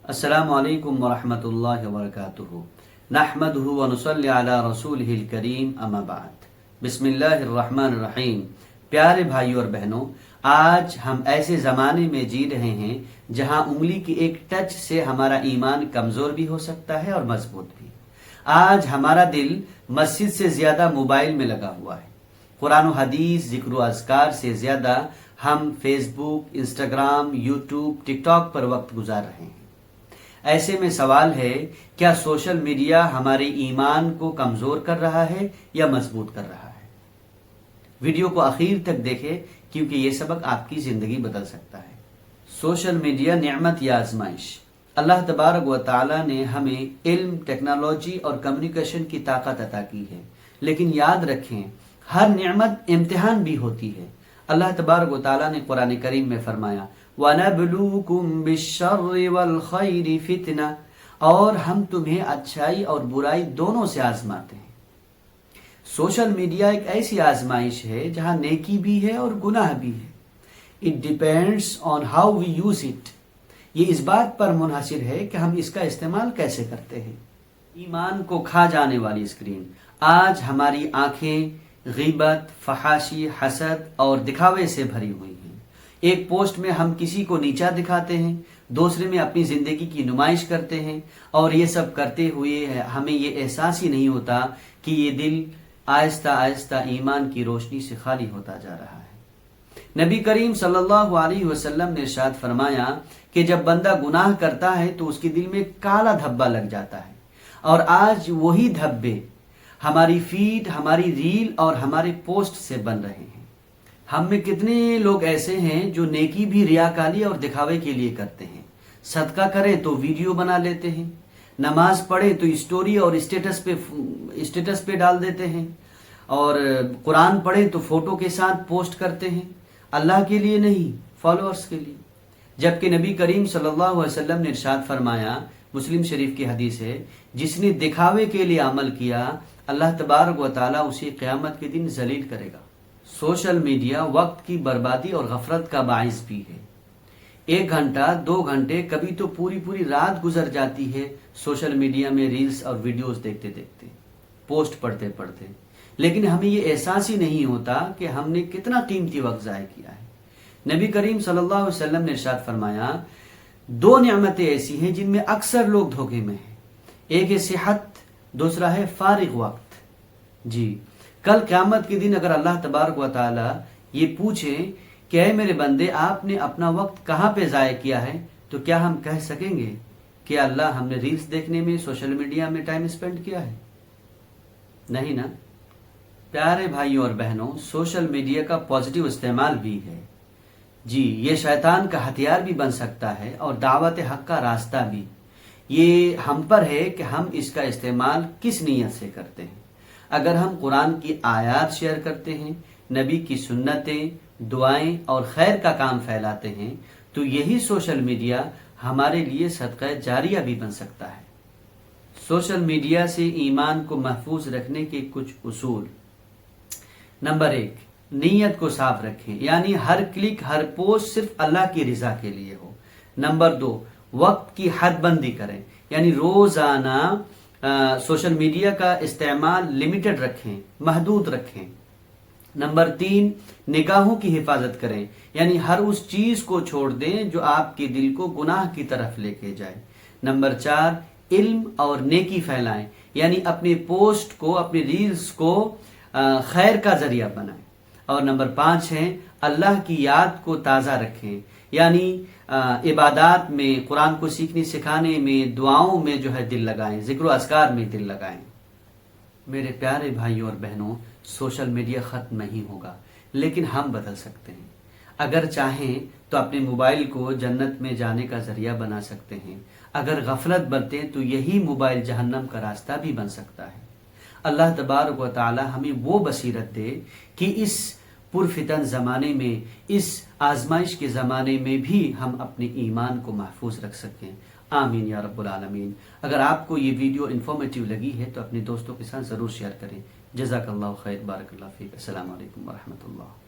السلام علیکم ورحمۃ اللہ وبرکاتہ نحمدہ ونصلی علی رسولہ الکریم اما بعد بسم اللہ الرحمن الرحیم۔ پیارے بھائیوں اور بہنوں، آج ہم ایسے زمانے میں جی رہے ہیں جہاں انگلی کی ایک ٹچ سے ہمارا ایمان کمزور بھی ہو سکتا ہے اور مضبوط بھی۔ آج ہمارا دل مسجد سے زیادہ موبائل میں لگا ہوا ہے۔ قرآن و حدیث، ذکر و اذکار سے زیادہ ہم فیس بک، انسٹاگرام، یوٹیوب، ٹک ٹاک پر وقت گزار رہے ہیں۔ ایسے میں سوال ہے، کیا سوشل میڈیا ہمارے ایمان کو کمزور کر رہا ہے یا مضبوط کر رہا ہے؟ ویڈیو کو آخر تک دیکھیں کیونکہ یہ سبق آپ کی زندگی بدل سکتا ہے۔ سوشل میڈیا نعمت یا آزمائش؟ اللہ تبارک و تعالی نے ہمیں علم، ٹیکنالوجی اور کمیونیکیشن کی طاقت عطا کی ہے، لیکن یاد رکھیں ہر نعمت امتحان بھی ہوتی ہے۔ اللہ تبارک و تعالی نے قرآن کریم میں فرمایا وَنَبْلُوكُمْ بِالشَّرِّ وَالْخَيْرِ فِتْنَةً، اور ہم تمہیں اچھائی اور برائی دونوں سے آزماتے ہیں۔ سوشل میڈیا ایک ایسی آزمائش ہے جہاں نیکی بھی ہے اور گناہ بھی ہے۔ It depends on how we use it۔ یہ اس بات پر منحصر ہے کہ ہم اس کا استعمال کیسے کرتے ہیں۔ ایمان کو کھا جانے والی اسکرین۔ آج ہماری آنکھیں غیبت، فحاشی، حسد اور دکھاوے سے بھری ہوئی ہیں۔ ایک پوسٹ میں ہم کسی کو نیچا دکھاتے ہیں، دوسرے میں اپنی زندگی کی نمائش کرتے ہیں، اور یہ سب کرتے ہوئے ہمیں یہ احساس ہی نہیں ہوتا کہ یہ دل آہستہ آہستہ ایمان کی روشنی سے خالی ہوتا جا رہا ہے۔ نبی کریم صلی اللہ علیہ وسلم نے ارشاد فرمایا کہ جب بندہ گناہ کرتا ہے تو اس کے دل میں کالا دھبا لگ جاتا ہے، اور آج وہی دھبے ہماری فیڈ، ہماری ریل اور ہمارے پوسٹ سے بن رہے ہیں۔ ہم میں کتنے لوگ ایسے ہیں جو نیکی بھی ریاکاری اور دکھاوے کے لیے کرتے ہیں۔ صدقہ کریں تو ویڈیو بنا لیتے ہیں، نماز پڑھیں تو اسٹوری اور اسٹیٹس پہ ڈال دیتے ہیں، اور قرآن پڑھیں تو فوٹو کے ساتھ پوسٹ کرتے ہیں، اللہ کے لیے نہیں، فالوورز کے لیے۔ جبکہ نبی کریم صلی اللہ علیہ وسلم نے ارشاد فرمایا، مسلم شریف کی حدیث ہے، جس نے دکھاوے کے لیے عمل کیا اللہ تبارک و تعالیٰ اسے قیامت کے دن ذلیل کرے گا۔ سوشل میڈیا وقت کی بربادی اور غفلت کا باعث بھی ہے۔ 1 گھنٹہ، 2 گھنٹے، کبھی تو پوری رات گزر جاتی ہے سوشل میڈیا میں ریلز اور ویڈیوز دیکھتے دیکھتے، پوسٹ پڑھتے پڑھتے، لیکن ہمیں یہ احساس ہی نہیں ہوتا کہ ہم نے کتنا قیمتی وقت ضائع کیا ہے۔ نبی کریم صلی اللہ علیہ وسلم نے ارشاد فرمایا 2 نعمتیں ایسی ہیں جن میں اکثر لوگ دھوکے میں ہیں، ایک ہے صحت، دوسرا ہے فارغ وقت۔ جی، کل قیامت کے دن اگر اللہ تبارک و تعالی یہ پوچھیں کہ اے میرے بندے، آپ نے اپنا وقت کہاں پہ ضائع کیا ہے، تو کیا ہم کہہ سکیں گے کہ اللہ ہم نے ریلز دیکھنے میں، سوشل میڈیا میں ٹائم اسپینڈ کیا ہے؟ نہیں نا۔ پیارے بھائیوں اور بہنوں، سوشل میڈیا کا پازیٹیو استعمال بھی ہے۔ جی، یہ شیطان کا ہتھیار بھی بن سکتا ہے اور دعوت حق کا راستہ بھی۔ یہ ہم پر ہے کہ ہم اس کا استعمال کس نیت سے کرتے ہیں۔ اگر ہم قرآن کی آیات شیئر کرتے ہیں، نبی کی سنتیں، دعائیں اور خیر کا کام پھیلاتے ہیں، تو یہی سوشل میڈیا ہمارے لیے صدقہ جاریہ بھی بن سکتا ہے۔ سوشل میڈیا سے ایمان کو محفوظ رکھنے کے کچھ اصول۔ نمبر 1، نیت کو صاف رکھیں، یعنی ہر کلک، ہر پوسٹ صرف اللہ کی رضا کے لیے ہو۔ نمبر 2، وقت کی حد بندی کریں، یعنی روزانہ سوشل میڈیا کا استعمال لمیٹڈ رکھیں، محدود رکھیں۔ نمبر 3، نگاہوں کی حفاظت کریں، یعنی ہر اس چیز کو چھوڑ دیں جو آپ کے دل کو گناہ کی طرف لے کے جائے۔ نمبر 4، علم اور نیکی پھیلائیں، یعنی اپنے پوسٹ کو، اپنے ریلز کو خیر کا ذریعہ بنائیں۔ اور نمبر 5 ہے اللہ کی یاد کو تازہ رکھیں، یعنی عبادات میں، قرآن کو سیکھنے سکھانے میں، دعاؤں میں جو ہے دل لگائیں، ذکر و اذکار میں دل لگائیں۔ میرے پیارے بھائیوں اور بہنوں، سوشل میڈیا ختم نہیں ہوگا، لیکن ہم بدل سکتے ہیں۔ اگر چاہیں تو اپنے موبائل کو جنت میں جانے کا ذریعہ بنا سکتے ہیں۔ اگر غفلت برتیں تو یہی موبائل جہنم کا راستہ بھی بن سکتا ہے۔ اللہ تبارک و تعالی ہمیں وہ بصیرت دے کہ اس پرفتن زمانے میں، اس آزمائش کے زمانے میں بھی ہم اپنے ایمان کو محفوظ رکھ سکیں۔ آمین یا رب العالمین۔ اگر آپ کو یہ ویڈیو انفارمیٹیو لگی ہے تو اپنے دوستوں کے ساتھ ضرور شیئر کریں۔ جزاک اللہ خیر، بارک اللہ فیک۔ السلام علیکم ورحمۃ اللہ۔